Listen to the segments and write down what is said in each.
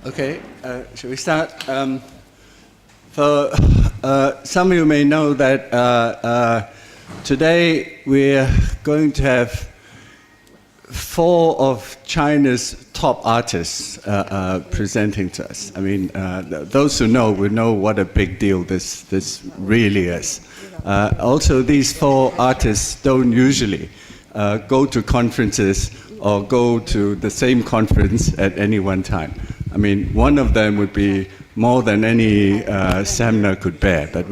Okay, shall we start? For some of you may know that today we're going to have 4 of China's top artists presenting to us. I mean, those who know will know what a big deal this really is. Also, these 4 artists don't usually go to conferences or go to the same conference at any one time. I mean, one of them would be more than any seminar could bear, but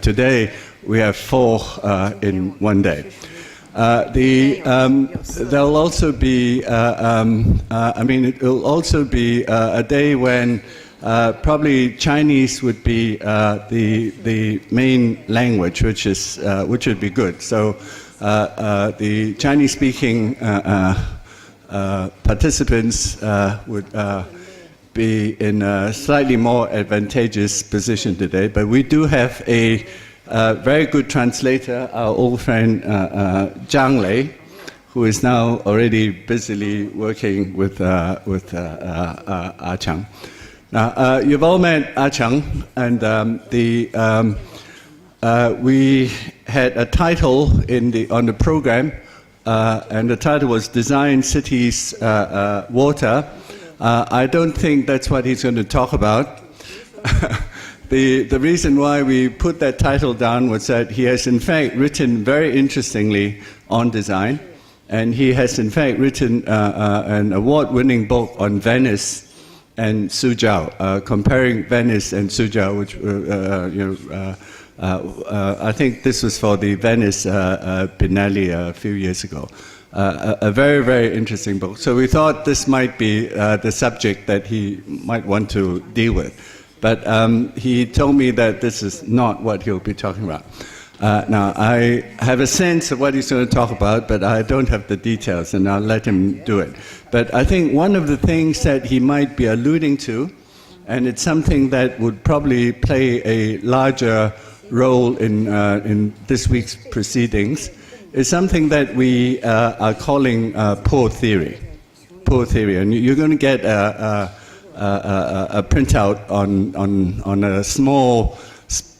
today we have 4 in one day. There'll also be, it will also be a day when probably Chinese would be the main language, which would be good. So the Chinese-speaking participants would be in a slightly more advantageous position today, but we do have a very good translator, our old friend Zhang Lei, who is now already busily working with Cheng. Now, you've all met Cheng, and we had a title on the program, and the title was Design Cities Water. I don't think that's what he's going to talk about. The reason why we put that title down was that he has in fact written very interestingly on design, and he has in fact written an award-winning book on Venice and Suzhou, comparing Venice and Suzhou, which I think this was for the Venice Biennale a few years ago. A very, very interesting book. So we thought this might be the subject that he might want to deal with. But he told me that this is not what he'll be talking about. Now, I have a sense of what he's going to talk about, but I don't have the details, and I'll let him do it. But I think one of the things that he might be alluding to, and it's something that would probably play a larger role in this week's proceedings, is something that we are calling poor theory. Poor theory. And you're going to get a printout on a small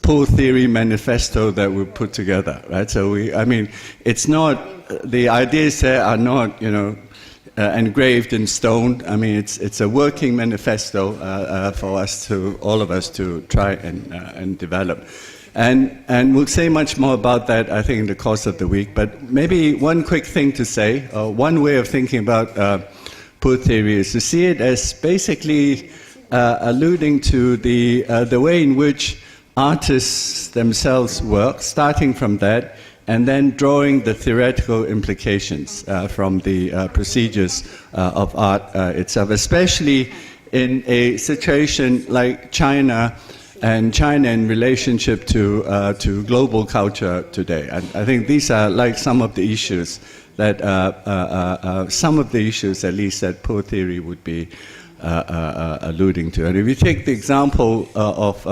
poor theory manifesto that we put together, right? So it's not, the ideas there are not, engraved in stone. I mean, it's a working manifesto for all of us to try and develop. And we'll say much more about that, I think, in the course of the week. But maybe one quick thing to say, one way of thinking about poor theory is to see it as basically alluding to the way in which artists themselves work, starting from that, and then drawing the theoretical implications from the procedures of art itself, especially in a situation like China, and China in relationship to global culture today. And I think these are like some of the issues that, at least, that poor theory would be alluding to. And if you take the example of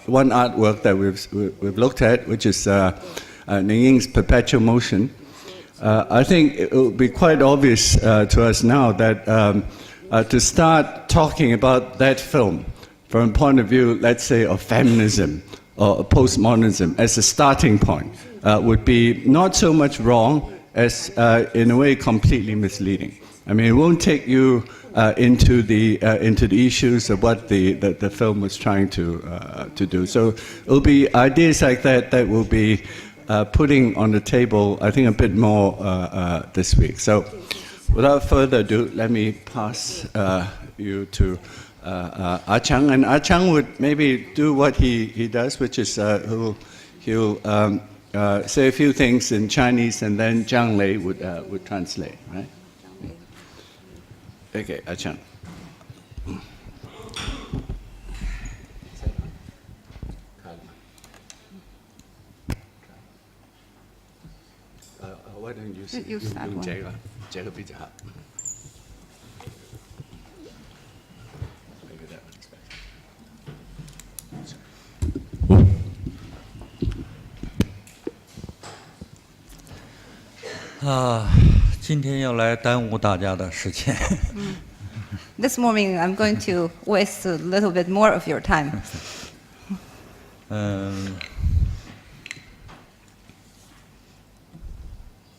one artwork that we've looked at, which is Ning Ying's Perpetual Motion, I think it will be quite obvious to us now that to start talking about that film from a point of view, let's say, of feminism or postmodernism as a starting point would be not so much wrong as, in a way, completely misleading. I mean, it won't take you into the issues of what the film was trying to do. So it'll be ideas like that that will be putting on the table, I think, a bit more this week. So without further ado, let me pass you to Cheng, and Cheng would maybe do what he does, which is he'll say a few things in Chinese, and then Zhang Lei would translate, right? Okay, Cheng. Why don't you use that one? 这个比较好。今天要来耽误大家的时间。this morning I'm going to waste a little bit more of your time.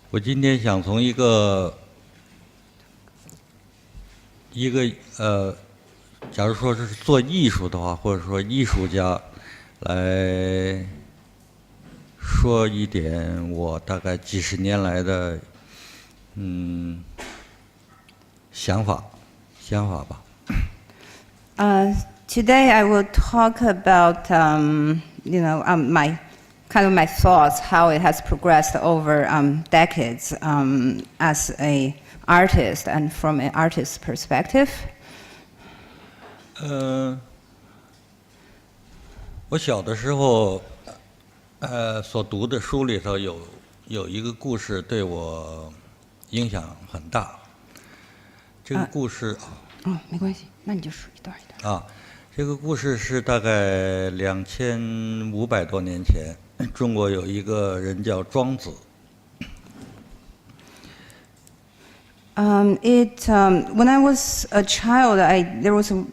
我今天想从一个假如说是做艺术的话，或者说艺术家，来说一点我大概几十年来的想法吧。Today I will talk about, my my thoughts, how it has progressed over decades as an artist and from an artist's perspective. 我小的时候，所读的书里头有一个故事对我影响很大。这个故事没关系，那你就数一段一段。这个故事是大概2500多年前，中国有一个人叫庄子。When I was a child, there was a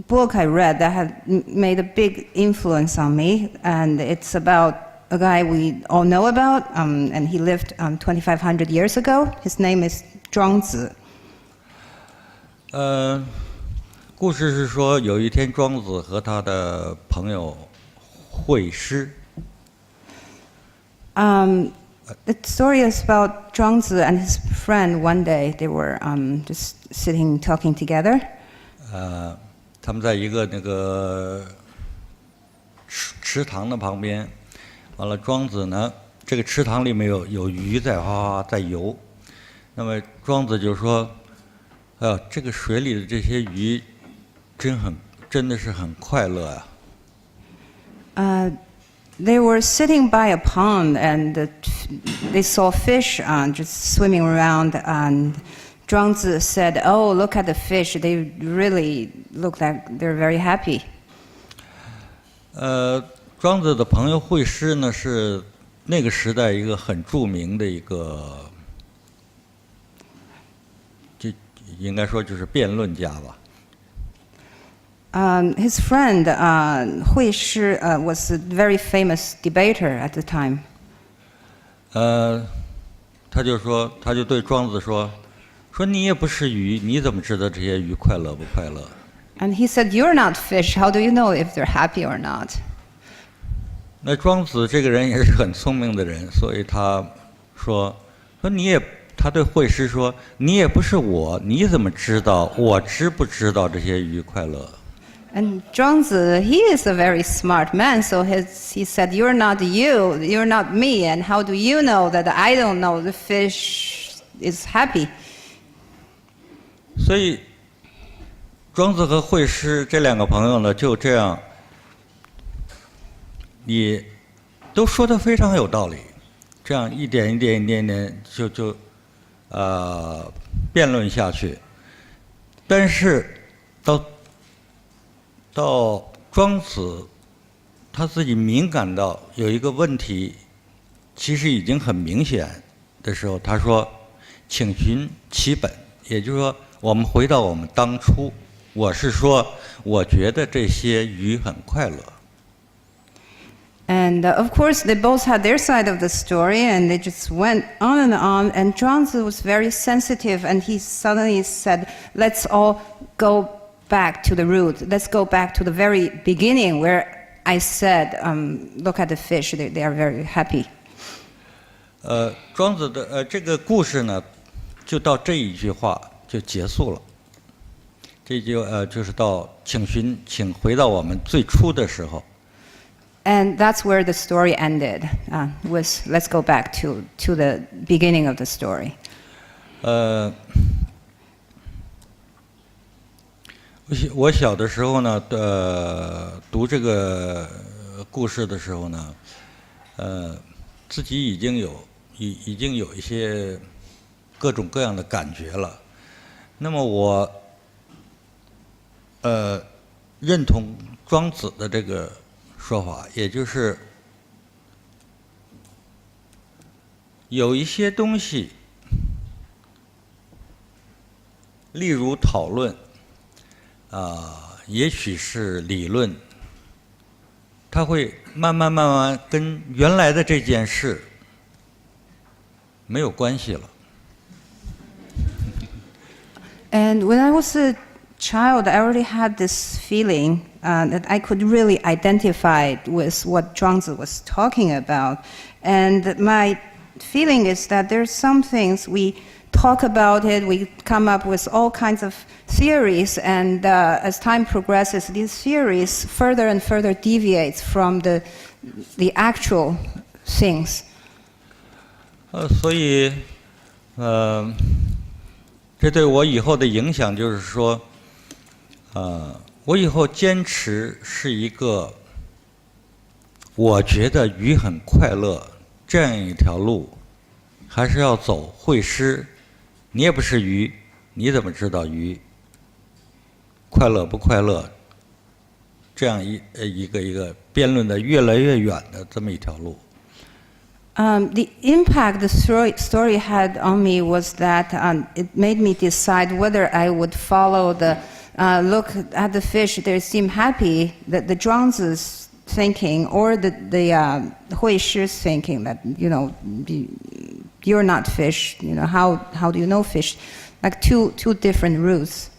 book I read that had made a big influence on me, and it's about a guy we all know about, and he lived 2,500 years ago. His name is Zhuangzi. 故事是说，有一天庄子和他的朋友会师。The story is about Zhuangzi and his friend. One day they were just sitting talking together. 他们在一个那个池塘的旁边，完了庄子呢，这个池塘里面有鱼在哗哗在游，那么庄子就说：“这个水里的这些鱼真的是很快乐呀。” They were sitting by a pond and they saw fish just swimming around, and Zhuangzi said, "Oh, look at the fish. They really look like they're very happy." 庄子的朋友会师呢，是那个时代一个很著名的一个，就应该说就是辩论家吧。His friend Hui Shi was a very famous debater at the time. 他就对庄子说你也不是鱼，你怎么知道这些鱼快乐不快乐？ And he said, "You're not fish. How do you know if they're happy or not?" 那庄子这个人也是很聪明的人，所以他说他对惠师说，你也不是我，你怎么知道我知不知道这些鱼快乐？ And Zhuangzi, he is a very smart man, so he said, "You're not you, you're not me, and how do you know that I don't know the fish is happy?" 所以，庄子和惠师这两个朋友呢，就这样，也都说得非常有道理，这样一点就辩论下去。但是到庄子他自己敏感到有一个问题，其实已经很明显的时候，他说：“请寻其本。”也就是说，我们回到我们当初。我是说，我觉得这些鱼很快乐。And of course, they both had their side of the story, and they just went on and on. And Zhuangzi was very sensitive, and he suddenly said, "Let's all go back to the root. Let's go back to the very beginning where I said, look at the fish, they are very happy." 庄子的这个故事呢，就到这一句话就结束了。这就是到请回到我们最初的时候。And that's where the story ended. Was let's go back to the beginning of the story. 我小的时候呢，读这个故事的时候呢，自己已经有一些各种各样的感觉了。那么我认同庄子的这个说法，也就是有一些东西，例如讨论，也许是理论，它会慢慢跟原来的这件事没有关系了。And when I was a child, I already had this feeling that I could really identify with what Zhuangzi was talking about. And my feeling is that there's some things we talk about it, we come up with all kinds of theories, and as time progresses, these theories further and further deviate from the actual things. 所以，这对我以后的影响就是说，我以后坚持是一个，我觉得鱼很快乐这样一条路，还是要走会师。你也不是鱼，你怎么知道鱼快乐不快乐？这样一个辩论的越来越远的这么一条路。The impact the story had on me was that it made me decide whether I would follow the look at the fish, they seem happy, the Zhuangzi's thinking, or the Hui Shi's thinking that, you're not fish, how do you know fish? Like two different routes.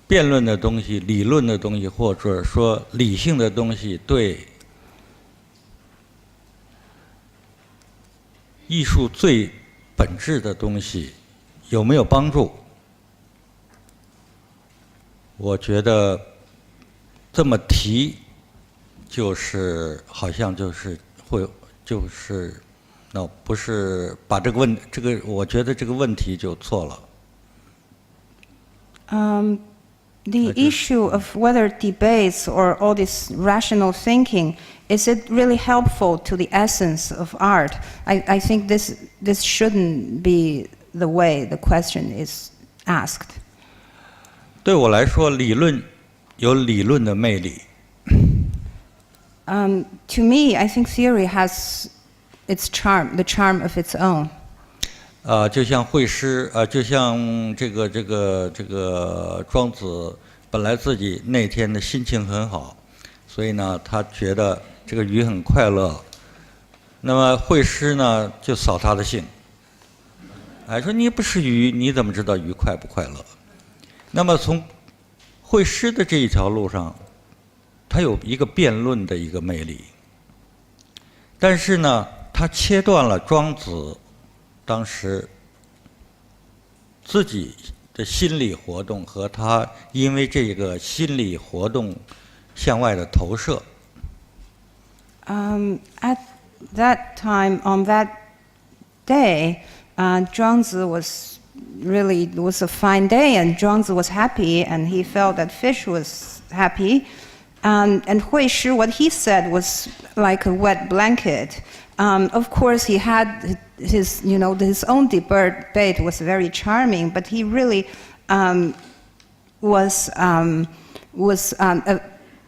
辩论的东西、理论的东西，或者说理性的东西，对艺术最本质的东西有没有帮助？我觉得这么提，好像不是把我觉得这个问题就错了。The issue of whether debates or all this rational thinking, is it really helpful to the essence of art? I think this shouldn't be the way the question is asked. 对我来说，理论有理论的魅力。To me, I think theory has its charm, the charm of its own. 就像会师就像这个庄子本来自己那天的心情很好，所以呢，他觉得这个鱼很快乐。那么会师呢，就扫他的兴，说你不是鱼，你怎么知道鱼快不快乐？那么从会师的这一条路上，他有一个辩论的一个魅力，但是呢，他切断了庄子当时自己的心理活动和他因为这个心理活动向外的投射。At that time, on that day, Zhuangzi was a fine day, and Zhuangzi was happy, and he felt that fish was happy. And Hui Shi, what he said was like a wet blanket. Of course, he had his own debate was very charming, but he really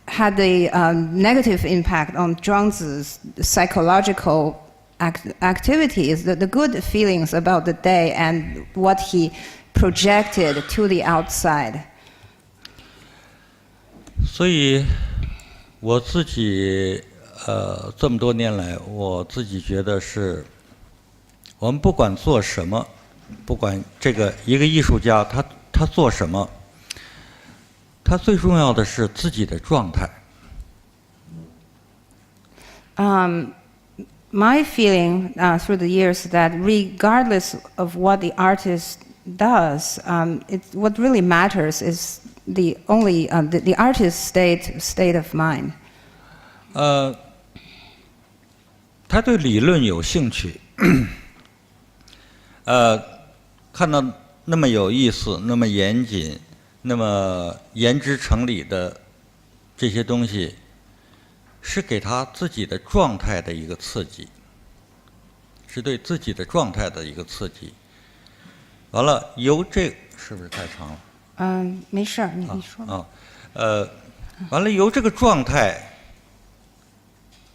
had a negative impact on Zhuangzi's psychological activities, the good feelings about the day and what he projected to the outside. 所以我自己这么多年来，我自己觉得是，我们不管做什么，不管一个艺术家他做什么，他最重要的是自己的状态。My feeling through the years that regardless of what the artist does, what really matters is the artist's state of mind. 他对理论有兴趣，看到那么有意思、那么严谨、那么言之成理的这些东西，是给他自己的状态的一个刺激，是对自己的状态的一个刺激。完了，是不是太长了？没事儿，你说。完了，由这个状态，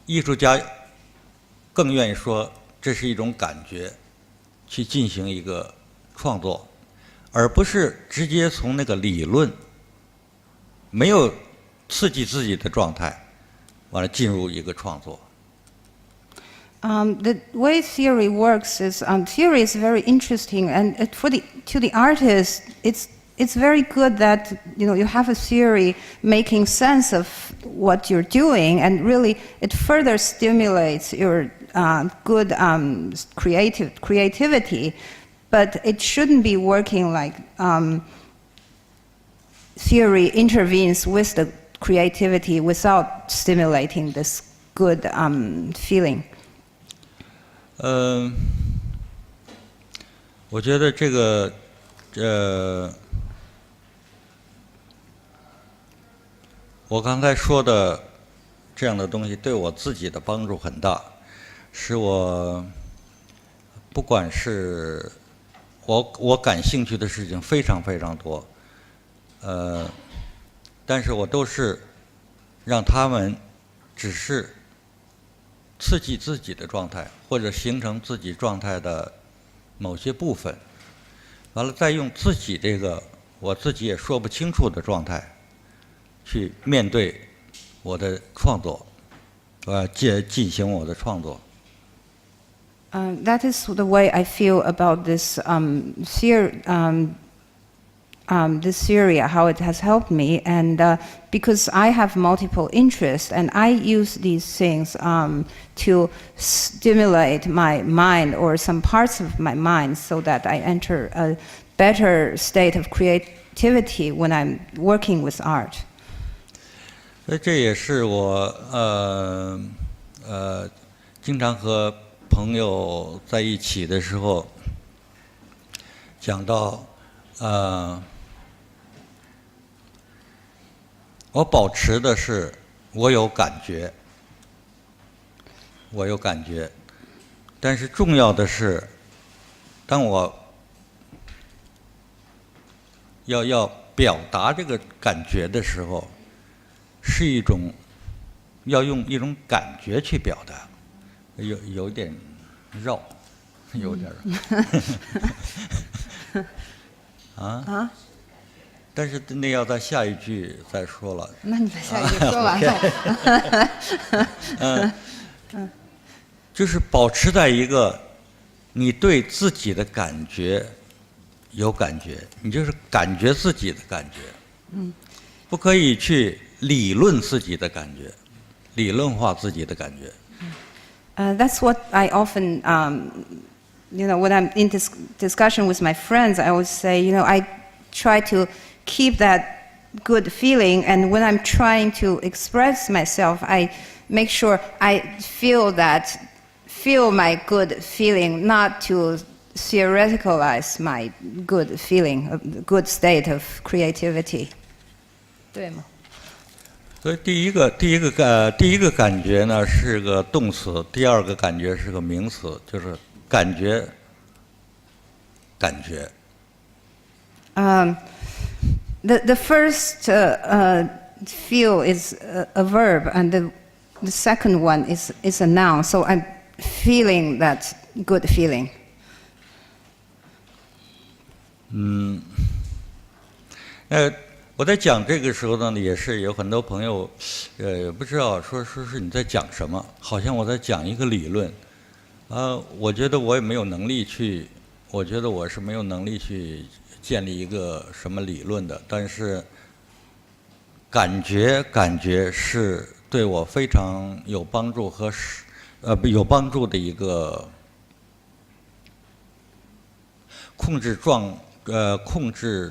艺术家更愿意说这是一种感觉，去进行一个创作，而不是直接从那个理论没有刺激自己的状态，完了进入一个创作。The way theory works is theory is very interesting, and to the artist, it's very good that you have a theory making sense of what you're doing, and really it further stimulates your good creativity. But it shouldn't be working like theory intervenes with the creativity without stimulating this good feeling. 我觉得这个我刚才说的这样的东西对我自己的帮助很大，使我不管是我感兴趣的事情非常非常多，但是我都是让他们只是刺激自己的状态，或者形成自己状态的某些部分，完了再用自己这个我自己也说不清楚的状态去面对我的创作，进行我的创作。That is the way I feel about this this theory, how it has helped me, and because I have multiple interests, and I use these things to stimulate my mind or some parts of my mind, so that I enter a better state of creativity when I'm working with art. 所以这也是我经常和朋友在一起的时候讲到我保持的是我有感觉，但是重要的是，当我要表达这个感觉的时候，是要用一种感觉去表达，有点绕，有点啊。但是那要在下一句再说了。那你把下一句说完了。就是保持在一个你对自己的感觉有感觉，你就是感觉自己的感觉。不可以去理论自己的感觉，理论化自己的感觉。That's what I often, when I'm in discussion with my friends, I always say, I try to keep that good feeling, and when I'm trying to express myself, I make sure I feel my good feeling, not to theoreticalize my good feeling, a good state of creativity. 对吗？所以第一个感觉呢是个动词，第二个感觉是个名词，就是感觉。The first feel is a verb, and the second one is a noun. So I'm feeling that good feeling. 我在讲这个时候呢，也是有很多朋友，不知道说是你在讲什么，好像我在讲一个理论，我觉得我也没有能力去，我觉得我是没有能力去建立一个什么理论的，但是感觉是对我非常有帮助和有帮助的一个控制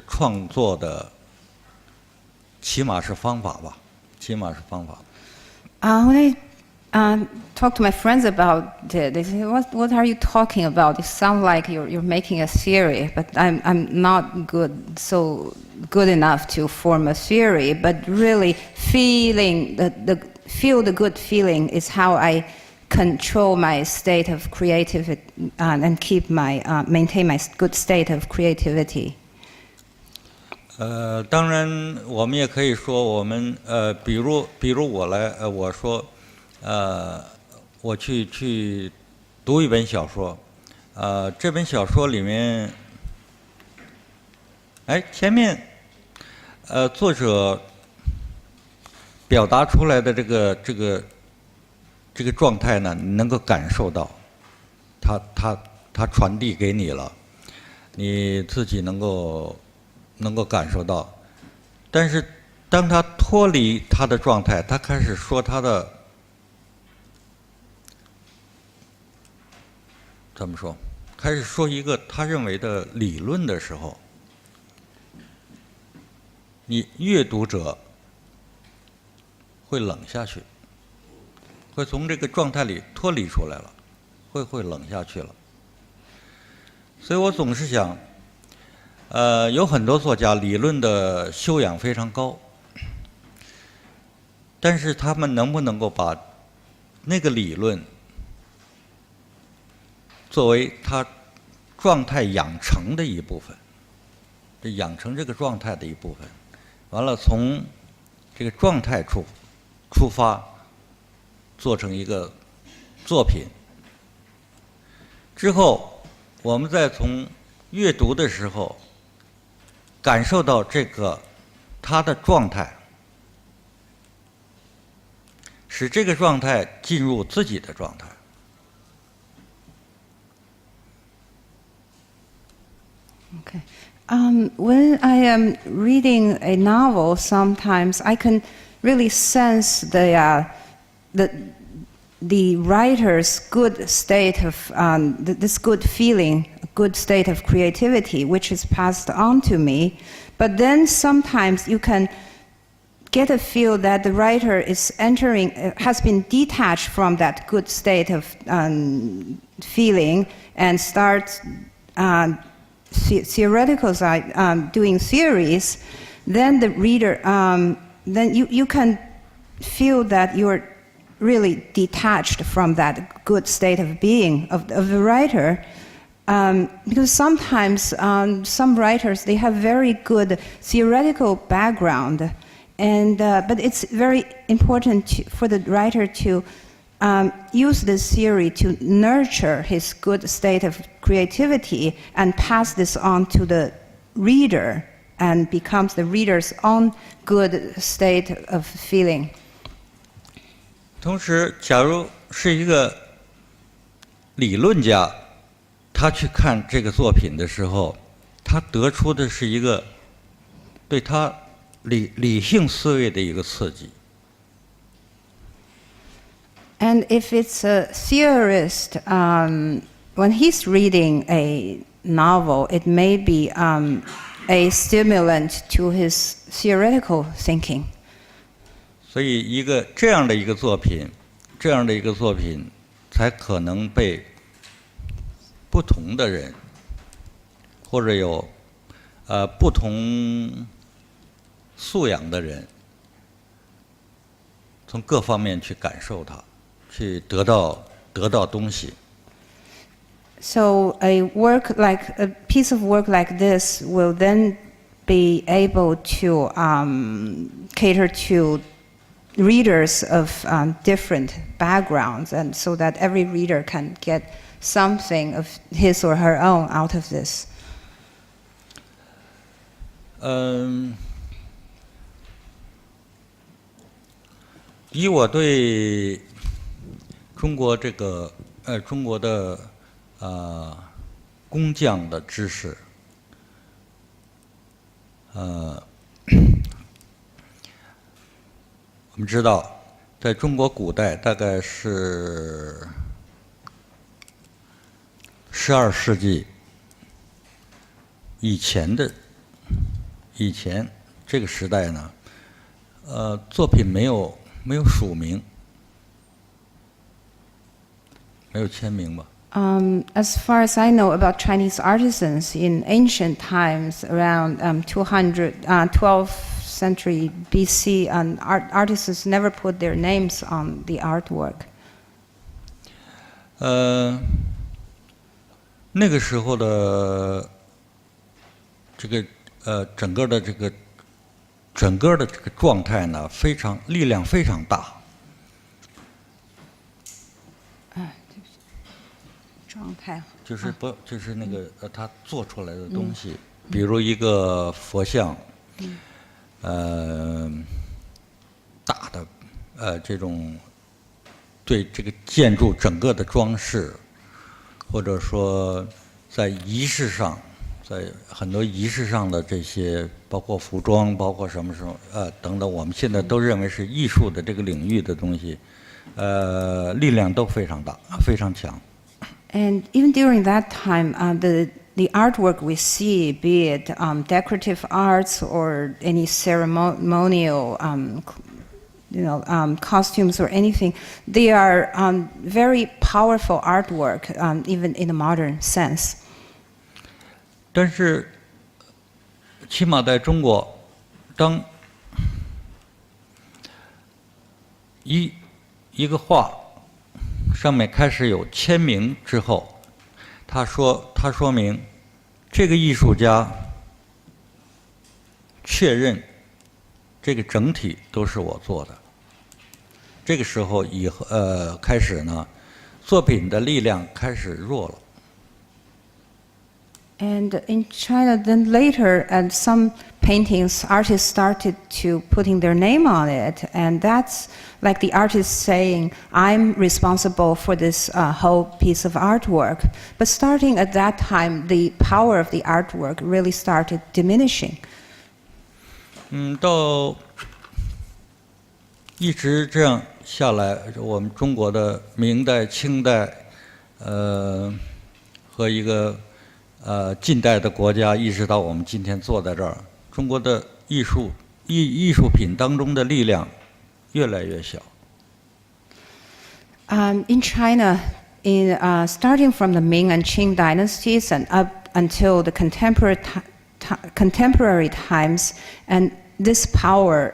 创作的。起码是方法吧。When I talk to my friends about it, they say, "What are you talking about? It sounds like you're making a theory, but I'm not so good enough to form a theory. But really, feel the good feeling is how I control my state of creativity and maintain my good state of creativity." 当然，我们也可以说，我们比如我说，我去读一本小说，这本小说里面，前面，作者表达出来的这个状态呢，你能够感受到，他传递给你了，你自己能够感受到，但是当他脱离他的状态，他开始说他的怎么说？开始说一个他认为的理论的时候，你阅读者会冷下去，会从这个状态里脱离出来了，会冷下去了。所以我总是想，有很多作家理论的修养非常高，但是他们能不能够把那个理论作为他状态养成的一部分，这养成这个状态的一部分，完了从这个状态出发，做成一个作品之后，我们再从阅读的时候感受到这个他的状态，使这个状态进入自己的状态。Okay. When I am reading a novel, sometimes I can really sense the writer's good state of this good feeling, good state of creativity, which is passed on to me. But then sometimes you can get a feel that the writer is has been detached from that good state of feeling and starts theoretical side, doing theories. Then the reader, then you can feel that you're really detached from that good state of being of the writer, because sometimes some writers, they have very good theoretical background, and but it's very important for the writer to use this theory to nurture his good state of creativity and pass this on to the reader, and becomes the reader's own good state of feeling. 同时，假如是一个理论家，他去看这个作品的时候，他得出的是一个对他理性思维的一个刺激。And if it's a theorist, when he's reading a novel, it may be a stimulant to his theoretical thinking. 所以，这样的一个作品，才可能被不同的人，或者有不同素养的人，从各方面去感受它，去得到东西。So a piece of work like this will then be able to cater to readers of different backgrounds, and so that every reader can get something of his or her own out of this. 以我对中国的工匠的知识，我们知道，在中国古代大概是12世纪以前这个时代呢，作品没有署名，没有签名吧。As far as I know about Chinese artisans in ancient times, around 12th century BC, artisans never put their names on the artwork. 那个时候的整个的这个状态呢，力量非常大。状态。就是不就是那个他做出来的东西，比如一个佛像，大的这种对这个建筑整个的装饰，或者说在仪式上，在很多仪式上的这些，包括服装，包括什么等等，我们现在都认为是艺术的这个领域的东西，力量都非常大，非常强。And even during that time, the artwork we see, be it decorative arts or any ceremonial, costumes or anything, they are very powerful artwork, even in the modern sense. 但是，起码在中国，当一个画上面开始有签名之后，他说明这个艺术家确认这个整体都是我做的。这个时候开始呢，作品的力量开始弱了。And in China, then later, and some paintings, artists started to putting their name on it, and that's like the artist saying, "I'm responsible for this whole piece of artwork." But starting at that time, the power of the artwork really started diminishing. 到一直这样下来，我们中国的明代、清代，和一个近代的国家，一直到我们今天坐在这儿，中国的艺术品当中的力量越来越小。In China, starting from the Ming and Qing dynasties and up until the contemporary times, and this power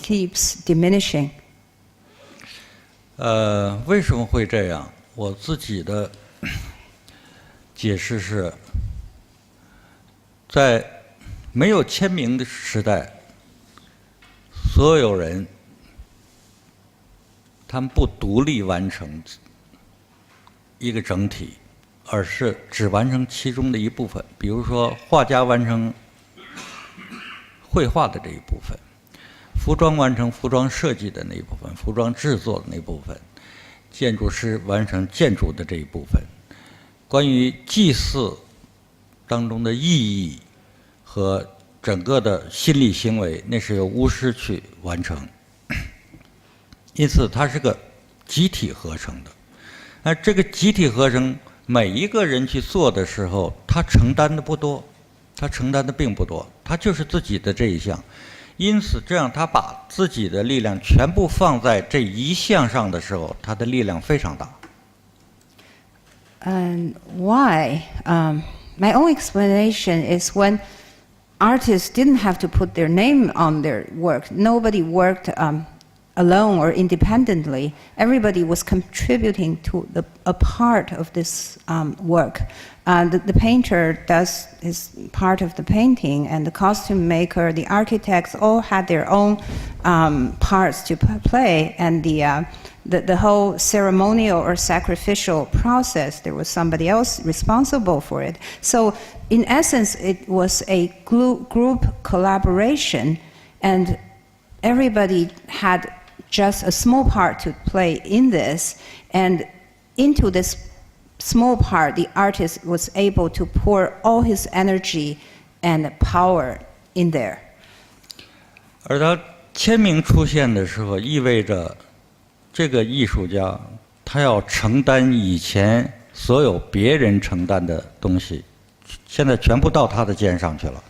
keeps diminishing. 为什么会这样？我自己的解释是，在没有签名的时代，所有人他们不独立完成一个整体，而是只完成其中的一部分。比如说，画家完成绘画的这一部分，服装完成服装设计的那一部分，服装制作的那一部分，建筑师完成建筑的这一部分。关于祭祀当中的意义和整个的心理行为，那是由巫师去完成。因此，它是个集体合成的。而这个集体合成，每一个人去做的时候，他承担的不多，他承担的并不多，他就是自己的这一项。因此，这样他把自己的力量全部放在这一项上的时候，他的力量非常大。And why? My own explanation is when artists didn't have to put their name on their work. Nobody worked alone or independently. Everybody was contributing to a part of this work. The painter does his part of the painting, and the costume maker, the architects, all had their own parts to play, and the whole ceremonial or sacrificial process, there was somebody else responsible for it. So in essence, it was a group collaboration, and everybody had just a small part to play in this, and into this small part, the artist was able to pour all his energy and power in there. 而他签名出现的时候，意味着这个艺术家他要承担以前所有别人承担的东西，现在全部到他的肩上去了，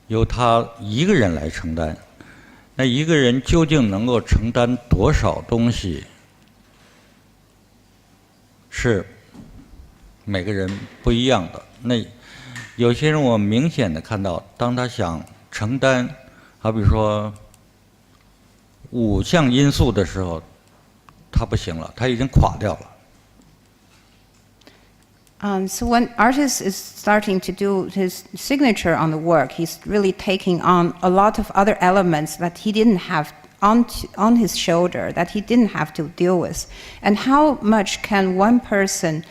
由他一个人来承担。那一个人究竟能够承担多少东西，是每个人不一样的。那有些人我明显的看到，当他想承担，好比说5项因素的时候，他不行了，他已经垮掉了。So when artist is starting to do his signature on the work, he's really taking on a lot of other elements that he didn't have on his shoulder, that he didn't have to deal with. And how much can one person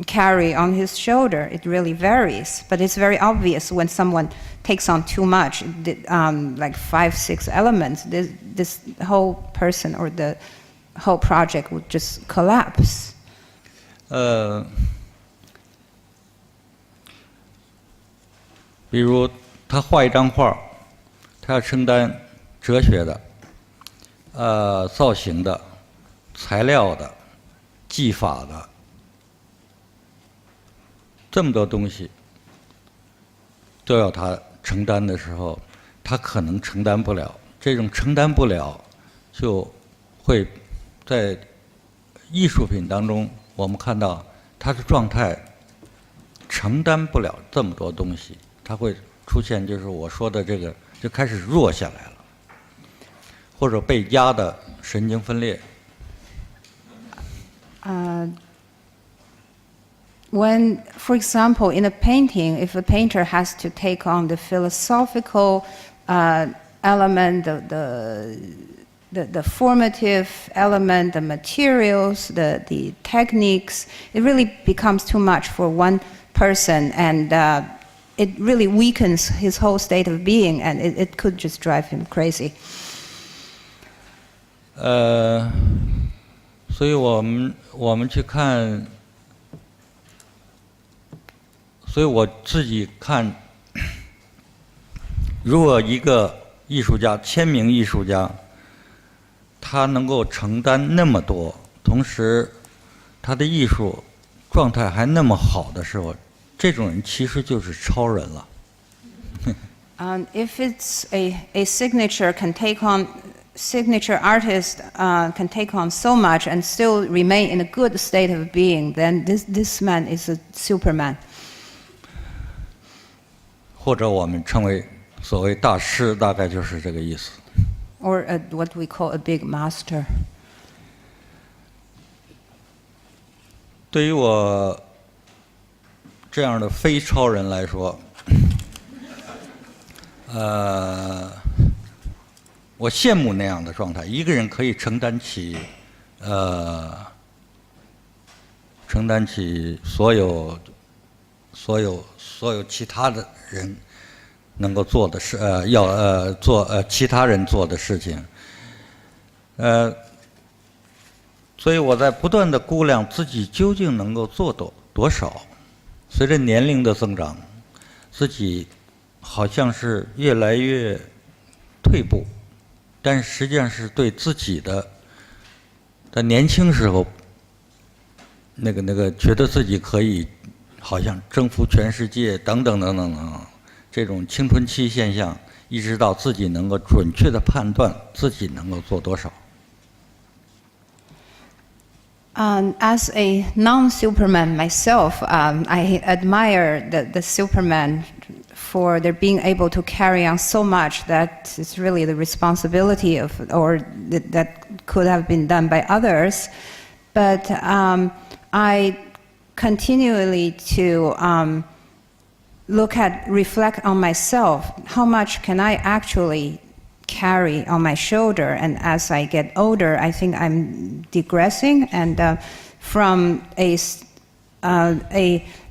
carry on his shoulder. It really varies, but it's very obvious when someone takes on too much, like 5, 6 elements, this whole person or the whole project would just collapse. 比如他画一张画，他要承担哲学的、造型的、材料的、技法的，这么多东西都要他承担的时候，他可能承担不了。这种承担不了，就会在艺术品当中，我们看到他的状态承担不了这么多东西，他会出现就是我说的这个，就开始弱下来了，或者被压的神经分裂。When, for example, in a painting, if a painter has to take on the philosophical element, the formative element, the materials, the techniques, it really becomes too much for one person, and it really weakens his whole state of being, and it could just drive him crazy. 所以我们去看，所以我自己看，如果一个艺术家，签名艺术家，他能够承担那么多，同时他的艺术状态还那么好的时候，这种人其实就是超人了。If it's a signature can take on signature artist can take on so much and still remain in a good state of being, then this man is a Superman. 或者我们称为所谓大师，大概就是这个意思。Or what we call a big master. 对于我这样的非超人来说，我羡慕那样的状态，一个人可以承担起所有其他的人能够做的事，做其他人做的事情，所以我在不断的估量自己究竟能够做多少。随着年龄的增长，自己好像是越来越退步，但实际上是对自己在年轻时候那个觉得自己可以好像征服全世界等等等等等，这种青春期现象，一直到自己能够准确的判断自己能够做多少。As a non-Superman myself, I admire the Superman for their being able to carry on so much that it's really the responsibility of, or that could have been done by others. But I continually to reflect on myself. How much can I actually carry on my shoulder? And as I get older, I think I'm digressing, and from a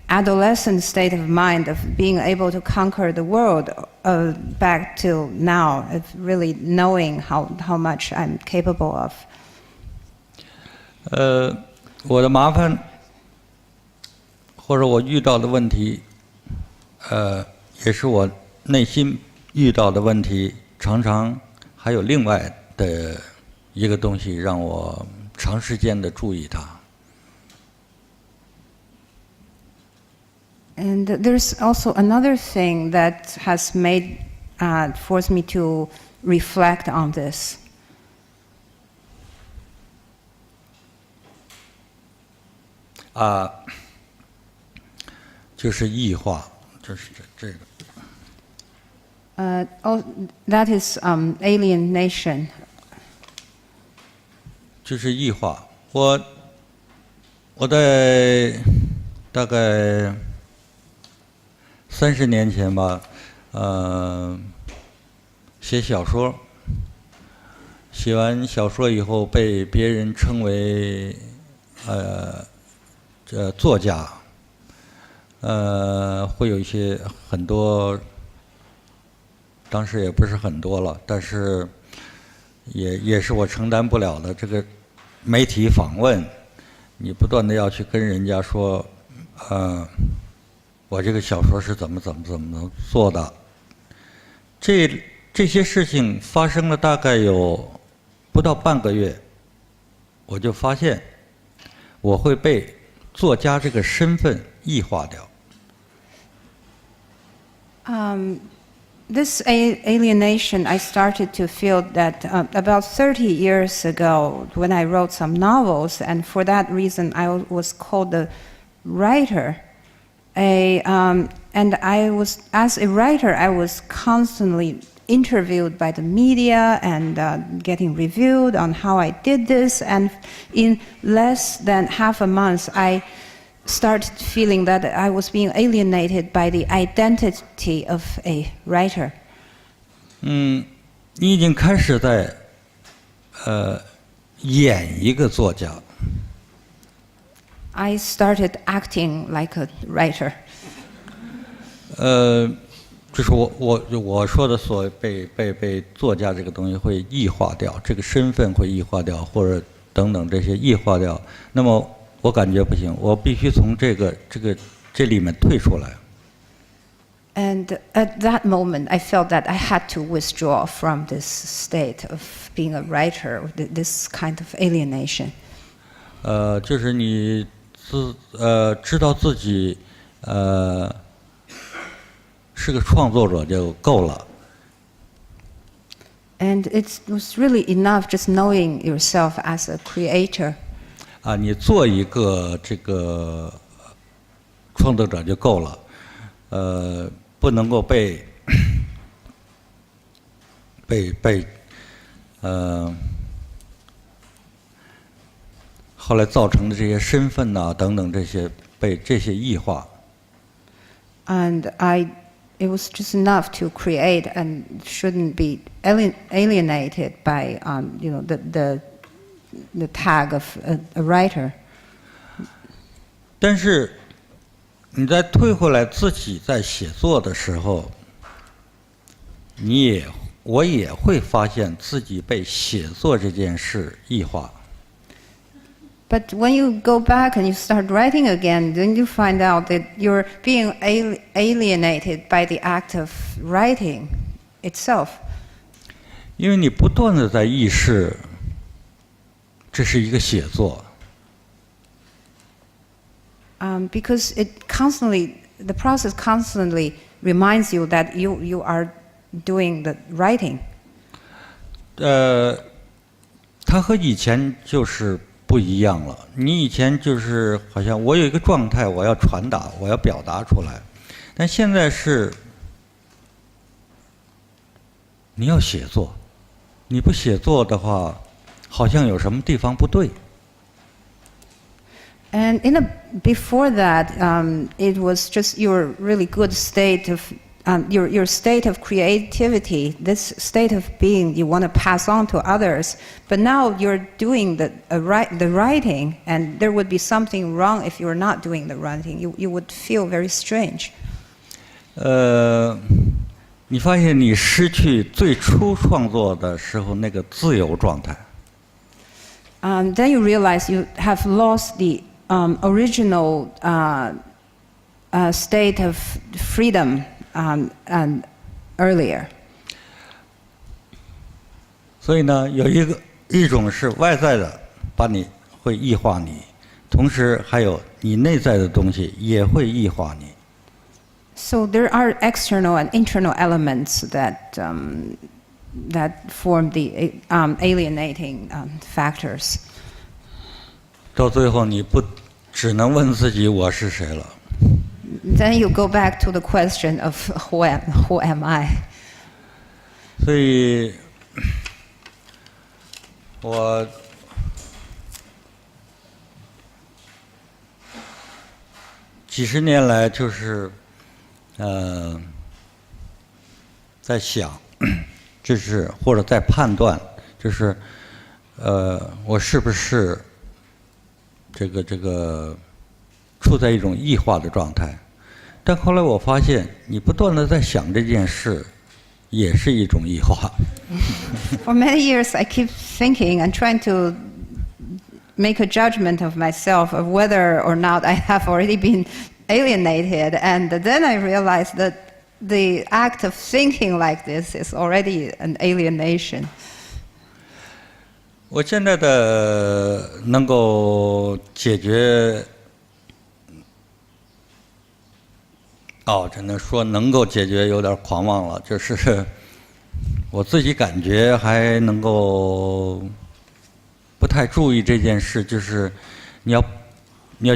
adolescent state of mind of being able to conquer the world back to now, of really knowing how much I'm capable of. 我的麻烦或者我遇到的问题，也是我内心遇到的问题。常常还有另外的一个东西让我长时间的注意它。And there's also another thing that has forced me to reflect on this. 就是异化，就是这个。That is alienation. 就是异化。我在大概30年前吧，写小说，写完小说以后被别人称为作家，会有一些很多，当时也不是很多了，但是也是我承担不了的。这个媒体访问，你不断的要去跟人家说，我这个小说是怎么做的，这些事情发生了大概有不到半个月，我就发现我会被作家这个身份异化掉。This alienation, I started to feel that about 30 years ago when I wrote some novels, and for that reason I was called a writer. And I was, as a writer, I was constantly interviewed by the media and getting reviewed on how I did this, and in less than half a month I started feeling that I was being alienated by the identity of a writer. 你已经开始在演一个作家。I started acting like a writer. 就是我说的所谓被作家这个东西会异化掉，这个身份会异化掉，或者等等这些异化掉。那么我感觉不行，我必须从这里面退出来。And at that moment, I felt that I had to withdraw from this state of being a writer, this kind of alienation. 就是你知道自己是个创作者就够了。And it was really enough just knowing yourself as a creator. 你做一个这个创作者就够了，不能够被后来造成的这些身份呐等等这些被这些异化。And it was just enough to create and shouldn't be alienated by the tag of a writer. 但是你在退回来自己在写作的时候，我也会发现自己被写作这件事异化。But when you go back and you start writing again, then you find out that you're being alienated by the act of writing itself. 因为你不断的在意识，这是一个写作。Because the process constantly reminds you that you are doing the writing. 它和以前就是不一样了。你以前就是好像我有一个状态，我要传达，我要表达出来，但现在是你要写作，你不写作的话，好像有什么地方不对。And before that, it was just your really good state of your state of creativity, this state of being you want to pass on to others. But now you're doing the writing, and there would be something wrong if you were not doing the writing. You would feel very strange. 你发现你失去最初创作的时候那个自由状态。Then you realize you have lost the original state of freedom and earlier. 所以呢，有一种是外在的，把你会异化你，同时还有你内在的东西也会异化你。So there are external and internal elements that form the alienating factors. 到最后，你只能问自己我是谁了。Then you go back to the question of who am I? 所以，我几十年来就是在想，就是或者在判断，就是我是不是这个处在一种异化的状态。但后来我发现，你不断的在想这件事，也是一种异化。For many years, I keep thinking and trying to make a judgment of myself of whether or not I have already been alienated. And then I realized that the act of thinking like this is already an alienation. 我现在的能够解决，只能说能够解决有点狂妄了，就是我自己感觉还能够不太注意这件事，就是你要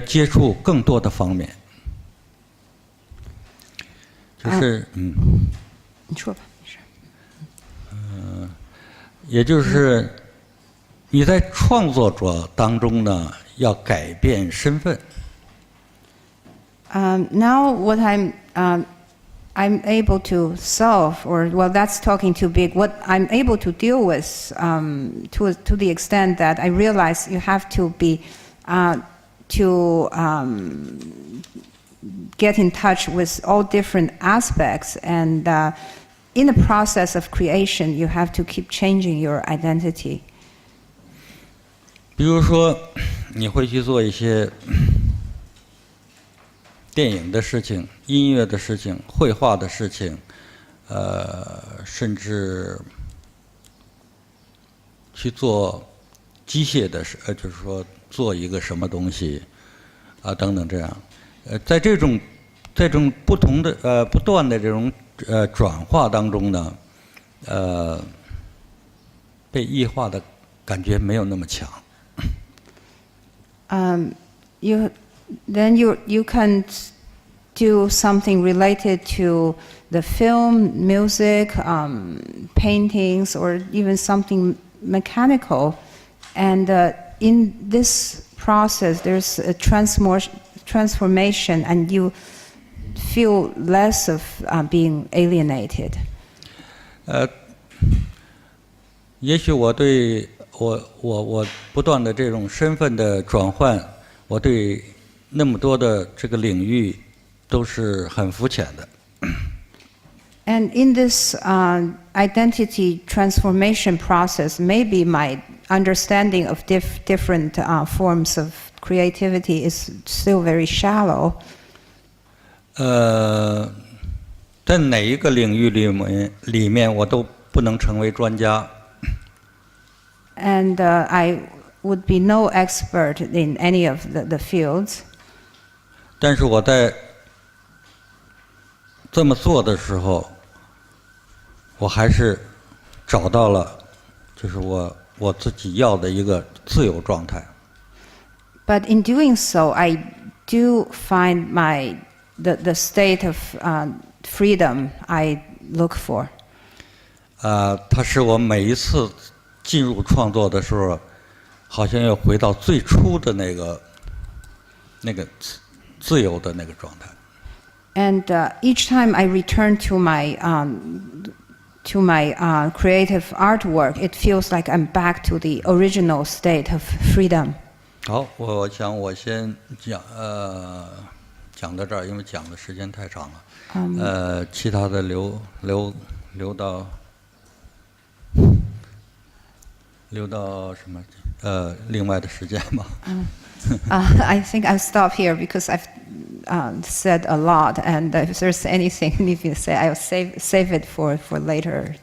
接触更多的方面，就是你说吧，没事。也就是你在创作者当中呢，要改变身份。Now what I'm able to solve, or well, that's talking too big. What I'm able to deal with, to the extent that I realize you have to be get in touch with all different aspects, and in the process of creation, you have to keep changing your identity. 比如说，你会去做一些电影的事情、音乐的事情、绘画的事情，甚至去做机械的事，就是说做一个什么东西，等等这样，在这种不同的不断的这种转化当中呢，被异化的感觉没有那么强。You can do something related to the film, music, paintings, or even something mechanical. And in this process, there's a transformation, and you feel less of being alienated. 也许我对我不断的这种身份的转换，我对那么多的这个领域都是很肤浅的。And in this identity transformation process, maybe my understanding of different forms of creativity is still very shallow. 在哪一个领域里面我都不能成为专家。And I would be no expert in any of the fields. 但是我在这么做的时候，我还是找到了，就是我自己要的一个自由状态。But in doing so, I do find the state of freedom I look for. 它使我每一次进入创作的时候，好像又回到最初的那个自由的那个状态。And each time I return to my creative artwork, it feels like I'm back to the original state of freedom. 好，我想我先讲到这儿，因为讲的时间太长了。其他的留到什么？另外的时间吧。I think I'll stop here because I've said a lot, and if there's anything you need to say, I'll save it for later